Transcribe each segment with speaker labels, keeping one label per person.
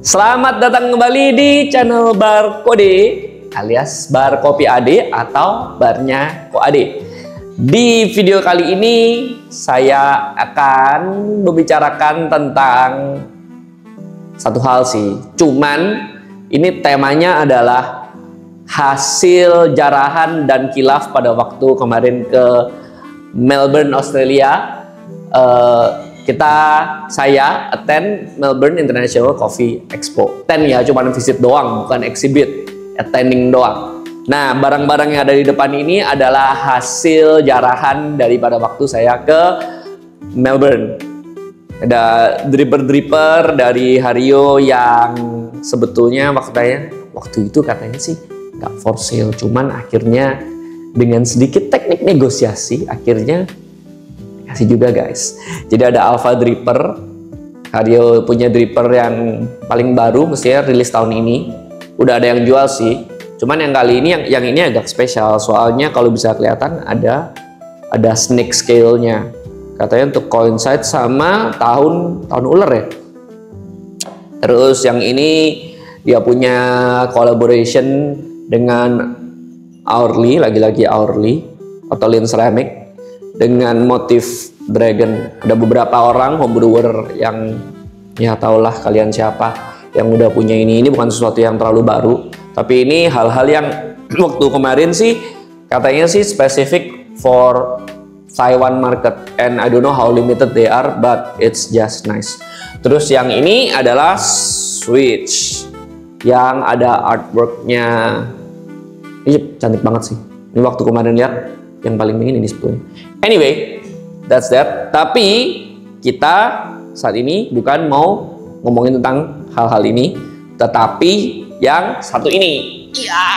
Speaker 1: Selamat datang kembali di channel Bar Kode alias Bar Kopi Ade atau Barnya Ko Ade. Di video kali ini saya akan membicarakan tentang satu hal sih. Cuman ini temanya adalah hasil jarahan dan kilaf pada waktu kemarin ke Melbourne, Australia. Saya attend Melbourne International Coffee Expo. Attend ya, cuma visit doang, bukan exhibit, attending doang. Nah, barang-barang yang ada di depan ini adalah hasil jarahan daripada waktu saya ke Melbourne. Ada dripper-dripper dari Hario yang sebetulnya waktu itu katanya sih nggak for sale, cuman akhirnya dengan sedikit teknik negosiasi akhirnya kasih juga guys. Jadi ada Alpha Dripper, Hario punya dripper yang paling baru, mestinya rilis tahun ini. Udah ada yang jual sih. Cuman yang kali ini yang ini agak spesial, soalnya kalau bisa kelihatan ada snake scale-nya. Katanya untuk coincide sama tahun ular ya. Terus yang ini dia punya collaboration dengan Hourly, lagi-lagi Hourly atau Lean Ceramic dengan motif dragon. Ada beberapa orang homebrewer yang ya tahulah kalian siapa yang udah punya ini bukan sesuatu yang terlalu baru, tapi ini hal-hal yang waktu kemarin sih katanya sih spesifik for Taiwan market, and I don't know how limited they are, but it's just nice. Terus yang ini adalah switch yang ada artworknya. Ini cantik banget sih. Ini waktu kemarin lihat yang paling pengen ini sebetulnya. Anyway, that's that. Tapi kita saat ini bukan mau ngomongin tentang hal-hal ini, tetapi yang satu ini. Iya.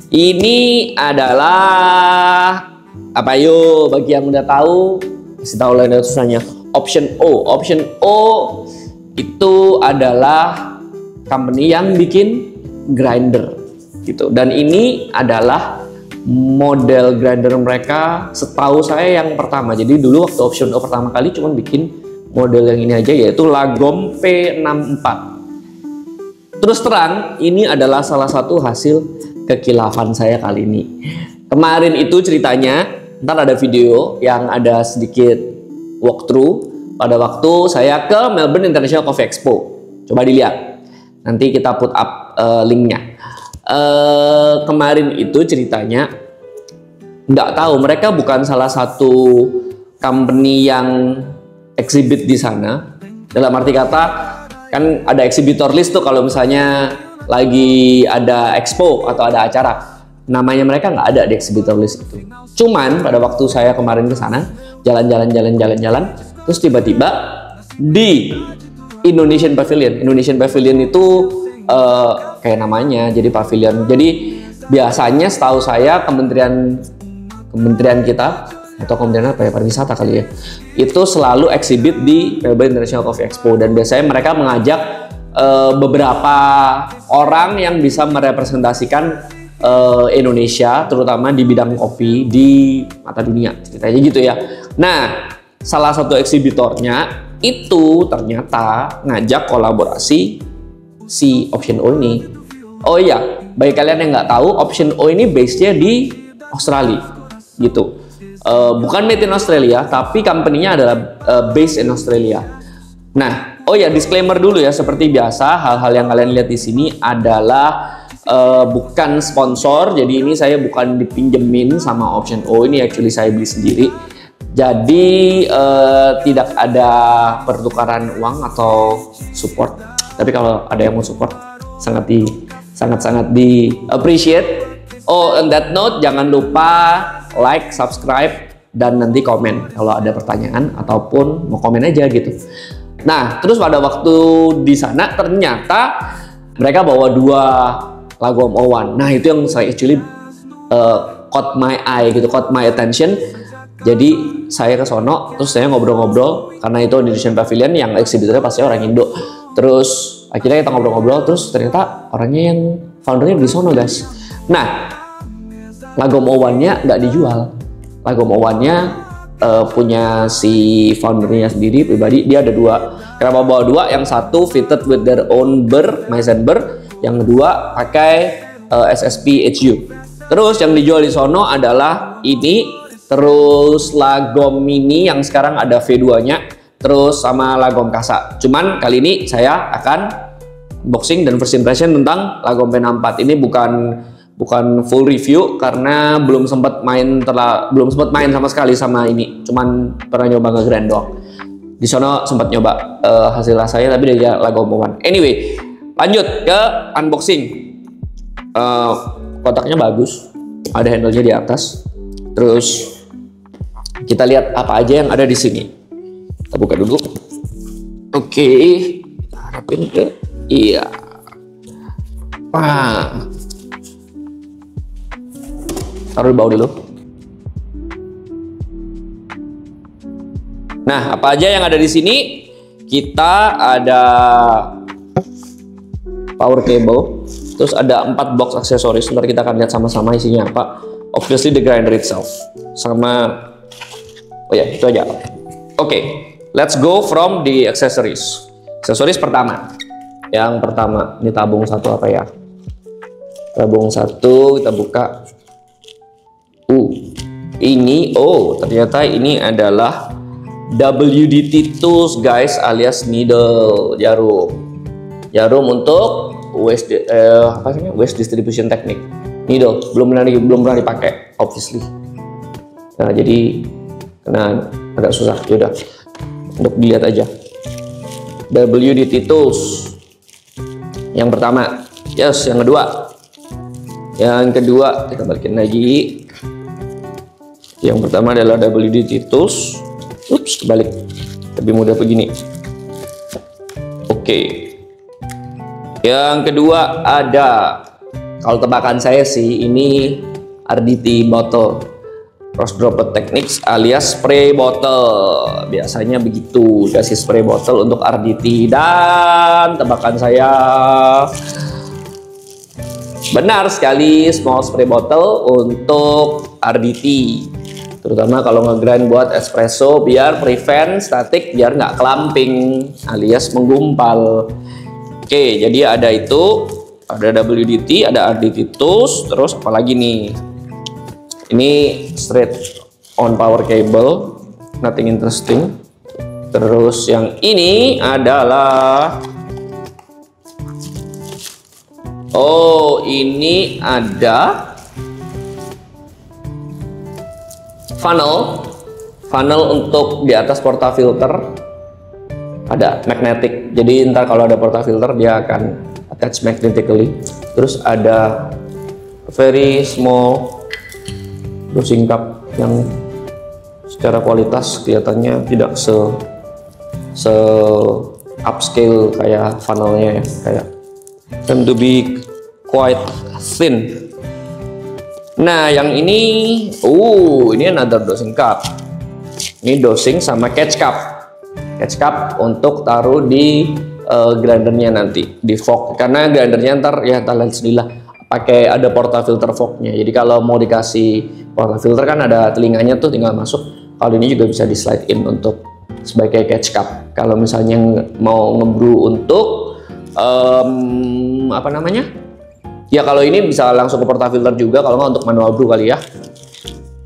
Speaker 1: Ini adalah apa yo? Bagi yang udah tahu, kasih tahu lah tulisannya. Option O. Option O itu adalah company yang bikin grinder gitu. Dan ini adalah model grinder mereka setahu saya yang pertama. Jadi dulu waktu Option O pertama kali cuma bikin model yang ini aja, yaitu Lagom P64. Terus terang, ini adalah salah satu hasil kekilafan saya kali ini. Kemarin itu ceritanya, ntar ada video yang ada sedikit walkthrough pada waktu saya ke Melbourne International Coffee Expo. Coba dilihat, nanti kita put up linknya. Kemarin itu ceritanya nggak tahu, mereka bukan salah satu company yang exhibit di sana. Dalam arti kata kan ada exhibitor list tuh kalau misalnya lagi ada expo atau ada acara, namanya mereka nggak ada di exhibitor list itu. Cuman pada waktu saya kemarin ke sana jalan-jalan, terus tiba-tiba di Indonesian Pavilion itu kayak namanya jadi pavilion. Jadi biasanya setahu saya kementerian kita atau kementerian apa ya, pariwisata kali ya, itu selalu exhibit di Melbourne International Coffee Expo, dan biasanya mereka mengajak beberapa orang yang bisa merepresentasikan Indonesia terutama di bidang kopi di mata dunia, ceritanya gitu ya. Nah, salah satu eksibitornya itu ternyata ngajak kolaborasi si Option O ini. Oh iya, bagi kalian yang nggak tahu, Option O ini base-nya di Australia gitu. Bukan made in Australia, tapi company-nya adalah based in Australia. Nah, oh ya, disclaimer dulu ya, seperti biasa hal-hal yang kalian lihat di sini adalah bukan sponsor. Jadi ini saya bukan dipinjemin sama Option O, ini actually saya beli sendiri. Jadi tidak ada pertukaran uang atau support. Tapi kalau ada yang mau support, sangat di appreciate. Oh, on that note, jangan lupa like, subscribe, dan nanti komen kalau ada pertanyaan ataupun mau komen aja gitu. Nah, terus pada waktu di sana ternyata mereka bawa 2 Lagom O1. Nah, itu yang saya actually caught my eye gitu, caught my attention. Jadi saya ke sono, terus saya ngobrol-ngobrol karena itu Indonesian Pavilion yang eksibitornya pasti orang Indo. Terus akhirnya kita ngobrol-ngobrol, terus ternyata orangnya yang foundernya di sono guys. Nah, Lagom O1-nya nggak dijual. Lagom O1-nya punya si foundernya sendiri pribadi. Dia ada dua. Kenapa bawa dua? Yang satu fitted with their own burr, Maizen burr. Yang kedua pakai SSP HU. Terus yang dijual di sono adalah ini, terus Lagom Mini yang sekarang ada V2-nya, terus sama Lagom Kasa. Cuman kali ini saya akan unboxing dan first impression tentang Lagom P64. Ini bukan full review karena belum sempat main sama sekali sama ini. Cuman pernah nyoba nge-grind doang. Di sana sempat nyoba hasil rasanya, tapi dia Lagom P1. Anyway, lanjut ke unboxing. Kotaknya bagus, ada handle-nya di atas. Terus kita lihat apa aja yang ada di sini. Kita buka dulu. Oke, kita harapin ke iya. Taruh di bawah dulu. Nah, apa aja yang ada di sini? Kita ada power cable, terus ada 4 box aksesoris. Ntar kita akan lihat sama-sama isinya apa. Obviously the grinder itself, sama itu aja. Oke, let's go from the accessories. Aksesoris pertama. Yang pertama, ini tabung satu apa ya? Tabung satu, kita buka. Ini, ternyata ini adalah WDT tools guys, alias needle, jarum untuk waste distribution technique. Needle belum pernah dipakai, obviously. Nah, jadi agak susah. Yaudah, untuk dilihat aja. WDT tools. Yang pertama, yes. Yang kedua kita balikin lagi. Yang pertama adalah WDT tools. Ups, kebalik. Lebih mudah begini. Oke. Yang kedua ada, kalau tebakan saya sih ini RDT bottle, cross droplet techniques alias spray bottle. Biasanya begitu, kasih spray bottle untuk RDT, dan tebakan saya benar sekali, small spray bottle untuk RDT. Terutama kalau nge-grind buat espresso, biar prevent static, biar nggak clumping alias menggumpal. Oke, jadi ada itu, ada WDT, ada RDT tools, terus apa lagi nih? Ini straight on power cable, nothing interesting. Terus yang ini adalah, ini ada funnel untuk di atas portafilter, ada magnetic, jadi ntar kalau ada portafilter dia akan attach magnetically. Terus ada very small dosing cup yang secara kualitas kelihatannya tidak se upscale kayak funnelnya ya, kayak tend to be quite thin. Nah, yang ini, ini another dosing cup. Ini dosing sama catch cup. Catch cup untuk taruh di grindernya nanti, di fork. Karena grindernya ntar lihat sendirilah, pakai ada portafilter forknya. Jadi kalau mau dikasih portafilter kan ada telinganya tuh, tinggal masuk. Kalau ini juga bisa di slide in untuk sebagai catch cup. Kalau misalnya mau ngebrew untuk apa namanya? Ya kalau ini bisa langsung ke portafilter juga, kalau nggak untuk manual brew kali ya.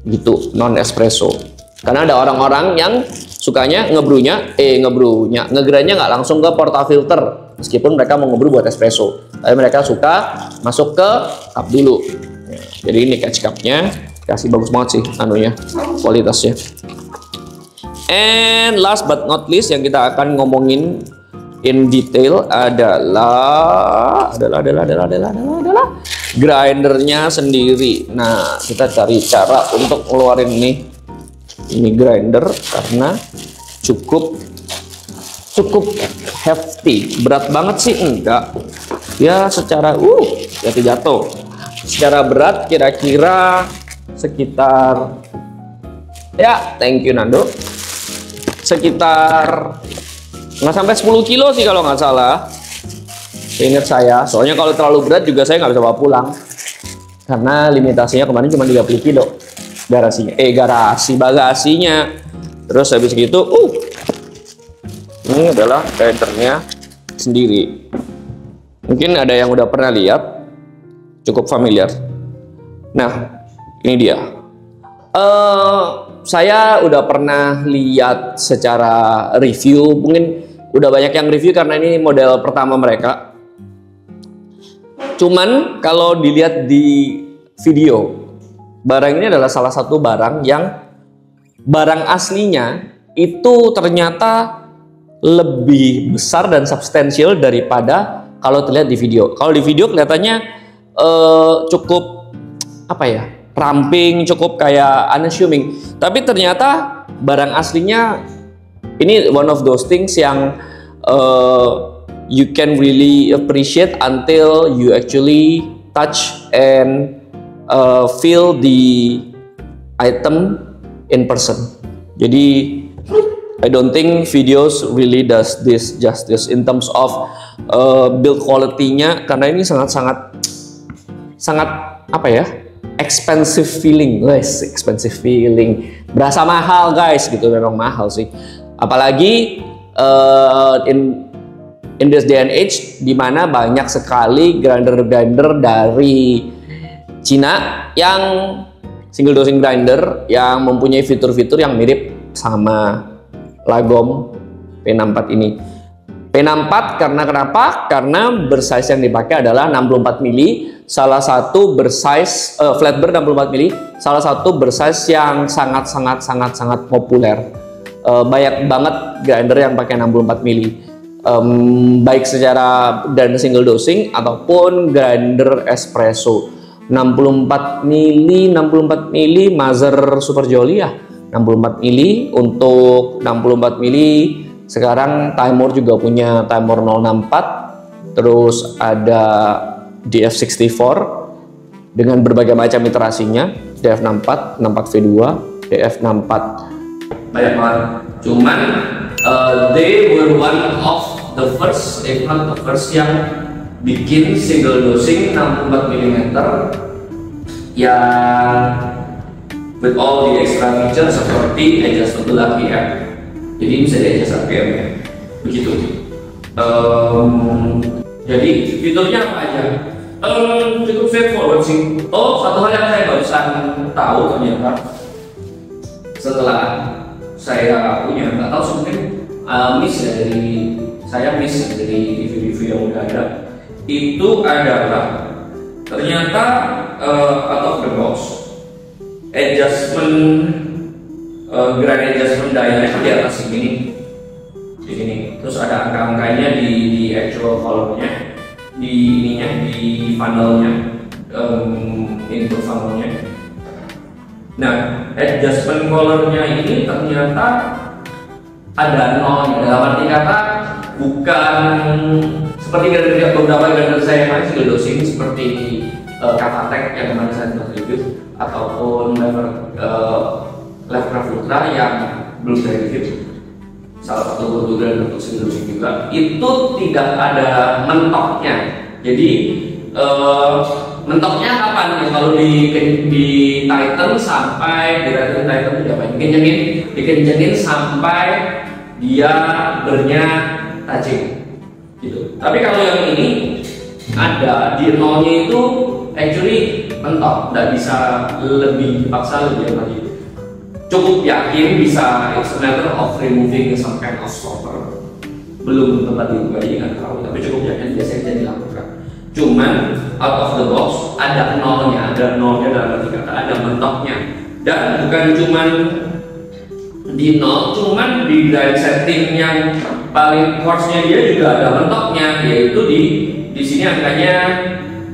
Speaker 1: Gitu, non espresso. Karena ada orang-orang yang sukanya nge-grindnya nggak langsung ke portafilter, meskipun mereka mau nge-brew buat espresso. Tapi mereka suka masuk ke cup dulu. Jadi ini catch cupnya, kasih bagus banget sih anunya, kualitasnya. And last but not least yang kita akan ngomongin in detail adalah grindernya sendiri. Nah, kita cari cara untuk ngeluarin ini grinder karena cukup hefty. Berat banget sih enggak ya, secara jatuh. Secara berat kira-kira sekitar, ya thank you Nando, sekitar nggak sampai 10 kilo sih kalau nggak salah, ingat saya. Soalnya kalau terlalu berat juga saya nggak bisa bawa pulang, karena limitasinya kemarin cuma 30 kilo. bagasinya. Terus habis gitu, ini adalah grindernya sendiri. Mungkin ada yang udah pernah lihat, cukup familiar. Nah, ini dia. Saya udah pernah lihat secara review, mungkin udah banyak yang review karena ini model pertama mereka. Cuman kalau dilihat di video, barang ini adalah salah satu barang yang barang aslinya itu ternyata lebih besar dan substansial daripada kalau terlihat di video. Kalau di video kelihatannya cukup apa ya, ramping, cukup kayak unassuming. Tapi ternyata barang aslinya ini one of those things yang you can really appreciate until you actually touch and feel the item in person. Jadi I don't think videos really does this justice in terms of build quality-nya, karena ini sangat apa ya, expensive feeling, guys. Expensive feeling, berasa mahal guys, gitu. Memang mahal sih, apalagi in this day and age dimana banyak sekali grinder dari Cina yang single dosing grinder yang mempunyai fitur-fitur yang mirip sama Lagom P64 ini. P64 karena kenapa? Karena bersize yang dipakai adalah 64 mili, salah satu bersize flatbed 64 mili, salah satu bersize yang sangat populer. Banyak banget grinder yang pakai 64 mili. Baik secara grinder single dosing ataupun grinder espresso. 64 mili Mazer Super Jolly ya, 64 mili. Untuk 64 mili sekarang Timor juga punya Timor 064, terus ada DF64 dengan berbagai macam iterasinya, DF64, 64V2, DF64, banyak banget. Cuman they were one of the first, if not the first, yang bikin single dosing 64 mm yang with all the extra feature seperti adjustable RPM. Jadi bisa di adjust RPM ya, begitu. Jadi fiturnya apa aja? Cukup straightforward sih. Satu hal yang saya barusan tahu ternyata setelah saya punya, nggak tahu sebenarnya miss ya dari review-review yang udah ada, itu adalah ternyata out of the box adjustment, grind adjustment dialnya di atas ini, di sini. Terus ada angka-angkanya di actual colornya, di ininya, di funnelnya, input funnelnya. Nah, adjustment colornya ini ternyata ada nolnya, dalam arti kata bukan seperti beberapa grinder saya yang single dosing seperti Katatek yang kemarin saya telah review, ataupun Levercraft Ultra yang belum saya review, salah satu grinder untuk single dosing juga, itu tidak ada mentoknya. Jadi mentoknya kapan ya? Kalau di tighten sampai di tighten tidak apa? Dikencengin sampai dia bernya touching gitu. Tapi kalau yang ini ada di nolnya itu actually mentok, nggak bisa lebih dipaksa lebih lagi. Cukup yakin bisa, it's a matter of removing some kind of stopper. Belum tempat dibuka jadi nggak tahu, tapi cukup yakin biasanya bisa dilakukan. Cuman out of the box ada nolnya dalam arti kata ada mentoknya, dan bukan cuman di nol, cuman di grind setting yang paling coarse-nya dia juga ada mentoknya, yaitu di sini angkanya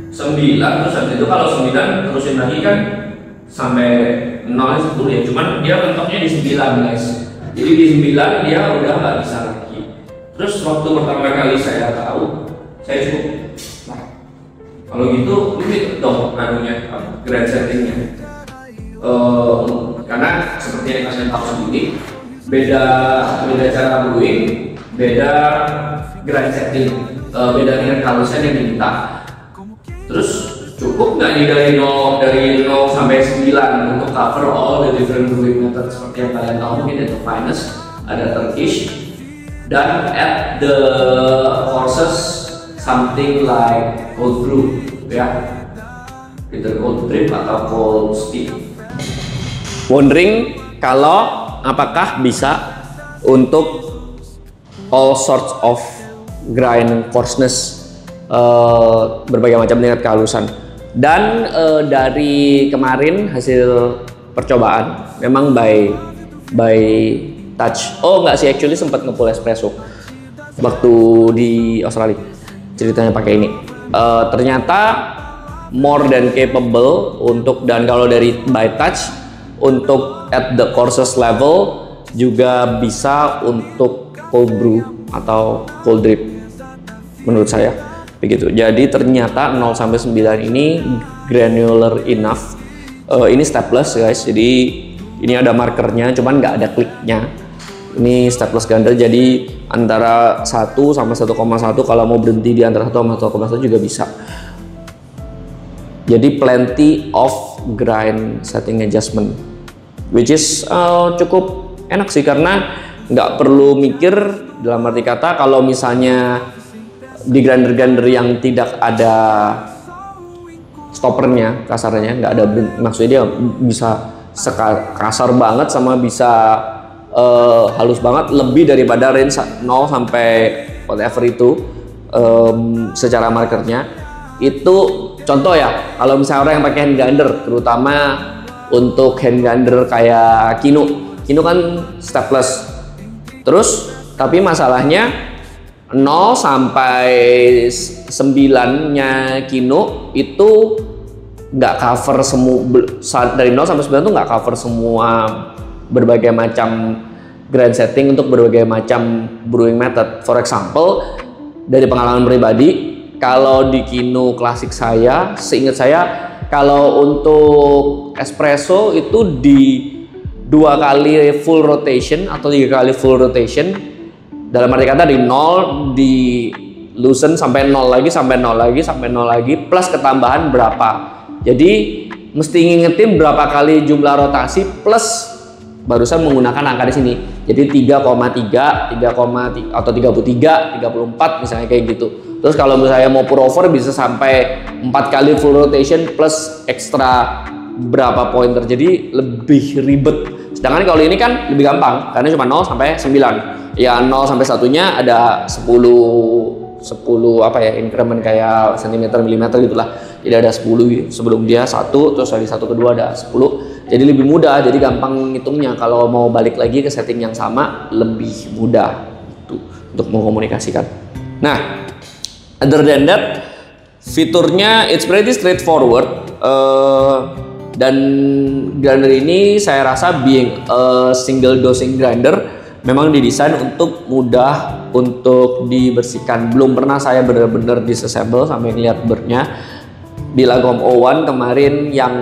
Speaker 1: 9, terus habis itu kalau 9 terusin lagi kan sampai 0 10 ya, cuman dia mentoknya di 9 guys. Jadi di 9 dia udah nggak bisa lagi. Terus waktu pertama kali saya tahu, saya cukup kalau gitu ini dong anunya, grind settingnya. Karena seperti yang kalian tahu sendiri, beda cara brewing, beda grind setting, beda dengan kalusan yang diminta. Terus Cukup nggak nih dari 0 sampai 9 untuk cover all the different brewing methods seperti yang kalian tahu? Mungkin ada Finest, ada Turkish, dan at the courses something like cold brew, ya, either cold drip atau cold steep. Wondering kalau apakah bisa untuk all sorts of grind coarseness, berbagai macam tingkat kehalusan. Dan dari kemarin hasil percobaan memang by touch. Oh enggak sih, actually sempat nge-pull espresso waktu di Australia. Ceritanya pakai ini. Ternyata more than capable untuk, dan kalau dari by touch untuk at the courses level juga bisa untuk cold brew atau cold drip menurut saya begitu. Jadi ternyata 0 sampai 9 ini granular enough. Ini stepless guys, jadi ini ada markernya cuman nggak ada kliknya. Ini stepless grinder, jadi antara 1 sampai 1,1, kalau mau berhenti di antara 1 sama 1,1 juga bisa. Jadi plenty of grind setting adjustment, which is cukup enak sih, karena nggak perlu mikir, dalam arti kata kalau misalnya di grinder-grinder yang tidak ada stoppernya, kasarnya nggak ada, maksudnya dia bisa kasar banget sama bisa halus banget, lebih daripada range 0 sampai whatever itu secara markernya. Itu contoh ya, kalau misalnya orang yang pakai hand grinder, terutama untuk hand grinder kayak Kino kan stepless. Terus tapi masalahnya 0 sampai 9-nya Kino itu nggak cover semua, dari 0 sampai 9 tuh nggak cover semua berbagai macam grind setting untuk berbagai macam brewing method. For example, dari pengalaman pribadi, kalau di Kino klasik saya, seingat saya, kalau untuk espresso itu di 2 kali full rotation atau 3 kali full rotation. Dalam arti kata di 0 di loosen sampai 0 lagi, sampai 0 lagi, sampai 0 lagi, plus ketambahan berapa. Jadi mesti ngingetin berapa kali jumlah rotasi plus barusan menggunakan angka di sini. Jadi 3,3, 3,3 atau 33, 34 misalnya kayak gitu. Terus kalau misalnya mau pour over bisa sampai 4 kali full rotation plus ekstra berapa pointer, jadi lebih ribet. Sedangkan kalau ini kan lebih gampang karena cuma 0 sampai 9. Ya 0 sampai 1-nya ada 10 apa ya, increment kayak sentimeter milimeter gitulah. Jadi ada 10 sebelum dia 1, terus dari 1 ke 2 ada 10. Jadi lebih mudah, jadi gampang ngitungnya. Kalau mau balik lagi ke setting yang sama lebih mudah itu untuk mengkomunikasikan. Nah, other than that, fiturnya it's pretty straightforward. Dan grinder ini saya rasa being a single dosing grinder memang didesain untuk mudah untuk dibersihkan. Belum pernah saya benar-benar disassemble sampai ngeliat burnya. Di Lagom O1 kemarin yang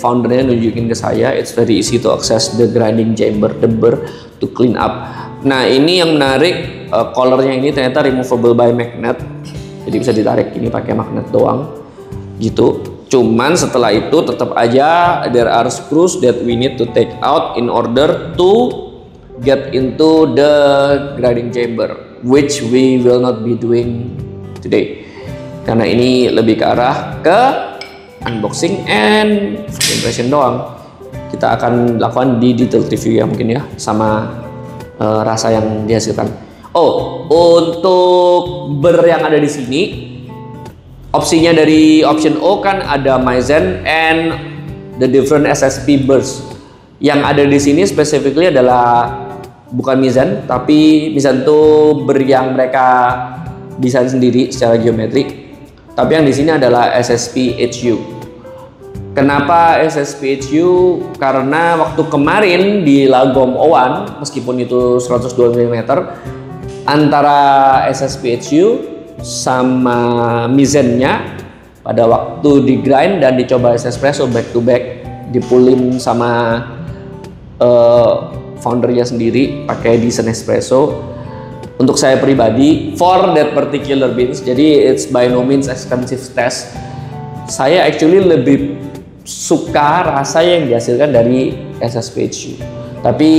Speaker 1: foundernya nunjukin ke saya, it's very easy to access the grinding chamber, the burr to clean up. Nah ini yang menarik, collarnya ini ternyata removable by magnet, jadi bisa ditarik ini pakai magnet doang gitu. Cuman setelah itu tetap aja there are screws that we need to take out in order to get into the grinding chamber, which we will not be doing today karena ini lebih ke arah ke unboxing and impression doang. Kita akan lakukan di detail review ya mungkin ya, sama rasa yang dihasilkan. Oh, untuk burr yang ada di sini, opsinya dari option O kan ada Maizen and the different SSP burrs. Yang ada di sini specifically adalah bukan Maizen, tapi Maizen itu burr yang mereka desain sendiri secara geometri. Tapi yang di sini adalah SSP HU. Kenapa SSP HU? Karena waktu kemarin di Lagom O1, meskipun itu 102 mm, antara SSP HU sama Maizen-nya pada waktu di grind dan dicoba espresso back to back, dipulin sama foundernya sendiri pakai desain espresso. Untuk saya pribadi, for that particular beans, jadi it's by no means expensive test. saya actually lebih suka rasa yang dihasilkan dari SSPHU, tapi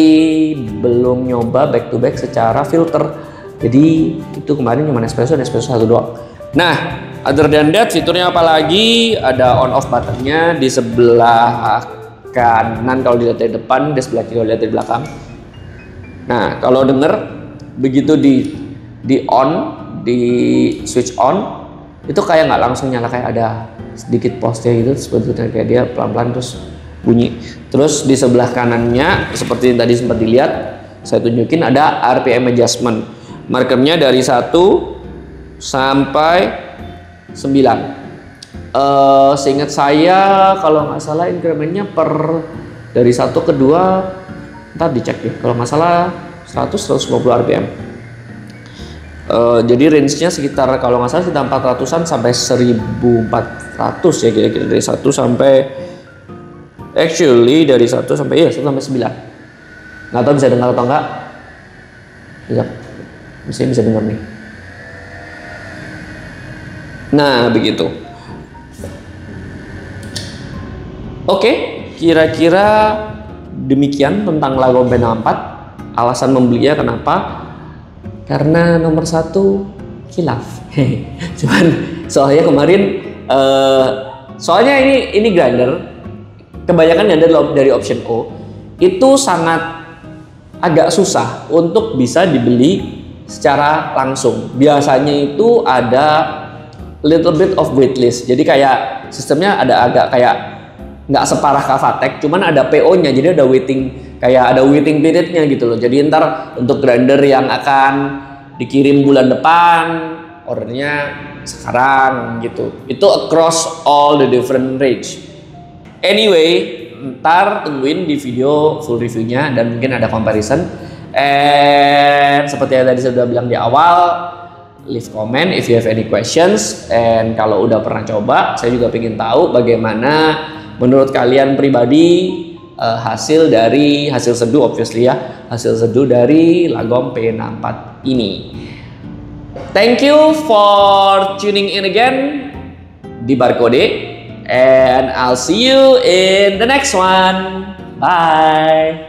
Speaker 1: belum nyoba back to back secara filter. Jadi itu kemarin cuma espresso dan espresso satu doang. Nah, other than that, fiturnya apa lagi? Ada on off buttonnya di sebelah kanan kalau dilihat dari depan, di sebelah kiri kalau dilihat dari belakang. Nah, kalau denger begitu di switch on, itu kayak nggak langsung nyala, kayak ada sedikit pause gitu, sebetulnya kayak dia pelan-pelan terus bunyi. Terus di sebelah kanannya seperti yang tadi sempat dilihat, saya tunjukin ada RPM adjustment. Markernya dari 1 sampai 9. Seingat saya kalau nggak salah incrementnya dari 1 ke 2, ntar dicek deh, kalau nggak salah 100-150 RPM. Jadi range-nya sekitar kalau nggak salah sekitar 400-an sampai 1400 ya kira-kira, dari 1 sampai actually dari 1 sampai 1 sampai 9. Nggak tahu bisa dengar atau enggak. Bisa dengar nih. Nah, begitu. Oke, kira-kira demikian tentang Lagom P64. Alasan membelinya kenapa? Karena nomor 1 kilaf. Cuman soalnya kemarin soalnya ini grinder, kebanyakan grinder dari option O itu sangat agak susah untuk bisa dibeli secara langsung. Biasanya itu ada little bit of waitlist. Jadi kayak sistemnya ada agak kayak nggak separah Kavatek, cuman ada PO-nya, jadi ada waiting periodnya gitu loh. Jadi ntar untuk grinder yang akan dikirim bulan depan, ordernya sekarang gitu. Itu across all the different range. Anyway, ntar tungguin di video full reviewnya dan mungkin ada comparison. And seperti yang tadi saya sudah bilang di awal, leave comment if you have any questions. And kalau udah pernah coba, saya juga pengen tahu bagaimana menurut kalian pribadi hasil seduh, obviously ya, hasil seduh dari Lagom P64 ini. Thank you for tuning in again di Barcode, and I'll see you in the next one. Bye.